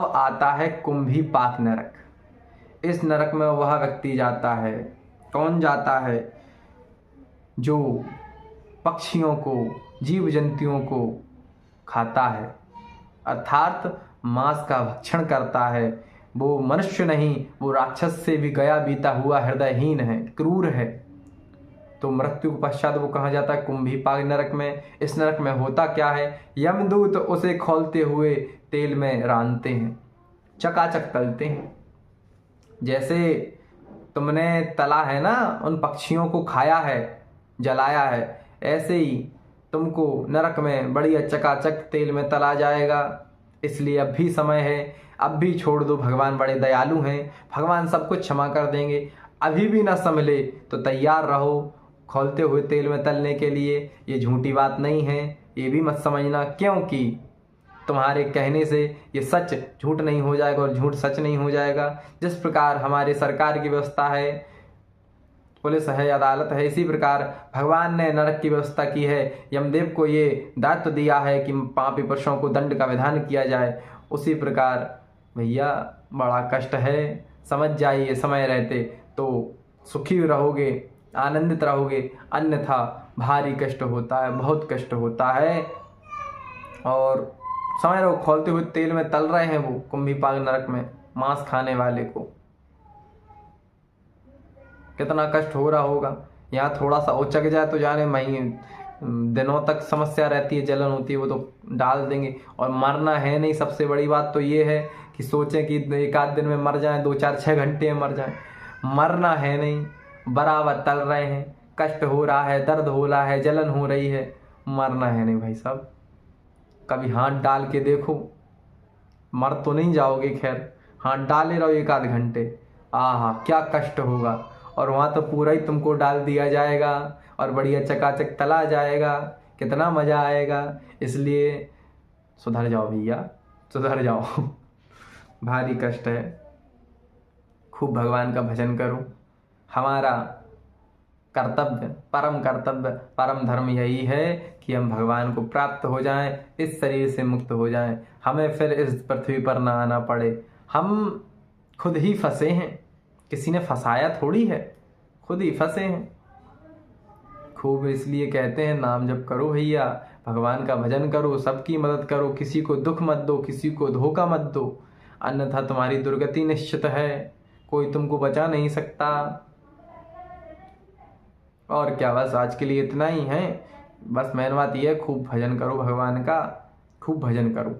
अब आता है कुंभी पाक नरक। इस नरक में वह व्यक्ति जाता है, कौन जाता है? जो पक्षियों को, जीव जंतुओं को खाता है, अर्थात मांस का भक्षण करता है। वो मनुष्य नहीं, वो राक्षस से भी गया बीता हुआ हृदयहीन है, क्रूर है। तो मृत्यु के पश्चात वो कहाँ जाता है? कुंभीपाक नरक में। इस नरक में होता क्या है? यमदूत उसे खौलते हुए तेल में रांधते हैं, चकाचक तलते हैं। जैसे तुमने तला है ना, उन पक्षियों को खाया है, जलाया है, ऐसे ही तुमको नरक में बढ़िया चकाचक तेल में तला जाएगा। इसलिए अब भी समय है, अब भी छोड़ दो। भगवान बड़े दयालु हैं, भगवान सब कुछ क्षमा कर देंगे। अभी भी ना संभले तो तैयार रहो खौलते हुए तेल में तलने के लिए। ये झूठी बात नहीं है, ये भी मत समझना, क्योंकि तुम्हारे कहने से ये सच झूठ नहीं हो जाएगा और झूठ सच नहीं हो जाएगा। जिस प्रकार हमारे सरकार की व्यवस्था है, पुलिस है, अदालत है, इसी प्रकार भगवान ने नरक की व्यवस्था की है। यमदेव को ये दायित्व दिया है कि पापी पुरुषों को दंड का विधान किया जाए। उसी प्रकार भैया बड़ा कष्ट है, समझ जाइए समय रहते तो सुखी रहोगे, आनंदित रहोगे, अन्यथा भारी कष्ट होता है, बहुत कष्ट होता है। और समझ रहे हो, खौलते हुए तेल में तल रहे हैं वो कुंभीपाक नरक में मांस खाने वाले को, कितना कष्ट हो रहा होगा। यहाँ थोड़ा सा उचक जाए तो जाने दिनों तक समस्या रहती है, जलन होती है, वो तो डाल देंगे। और मरना है नहीं, सबसे बड़ी बात तो ये है कि सोचें कि एक आध दिन में मर जाएं, 2 4 6 घंटे में मर जाएं। मरना है नहीं, बराबर तल रहे हैं, कष्ट हो रहा है, दर्द हो रहा है, जलन हो रही है, मरना है नहीं भाई साहब। कभी हाथ डाल के देखो, मर तो नहीं जाओगे, खैर हाथ डाले रहो 1 आध घंटे, आहा क्या कष्ट होगा। और वहाँ तो पूरा ही तुमको डाल दिया जाएगा और बढ़िया चकाचक तला जाएगा, कितना मज़ा आएगा। इसलिए सुधर जाओ भैया, सुधर जाओ। भारी कष्ट है, खूब भगवान का भजन करो। हमारा कर्तव्य, परम कर्तव्य, परम धर्म यही है कि हम भगवान को प्राप्त हो जाएं, इस शरीर से मुक्त हो जाएं, हमें फिर इस पृथ्वी पर ना आना पड़े। हम खुद ही फंसे हैं, किसी ने फंसाया थोड़ी है, खुद ही फंसे हैं। खूब इसलिए कहते हैं नाम जप करो भैया, भगवान का भजन करो, सबकी मदद करो, किसी को दुख मत दो, किसी को धोखा मत दो, अन्यथा तुम्हारी दुर्गति निश्चित है, कोई तुमको बचा नहीं सकता। और क्या, बस आज के लिए इतना ही है। बस मेन बात यह है, खूब भजन करो भगवान का, खूब भजन करो।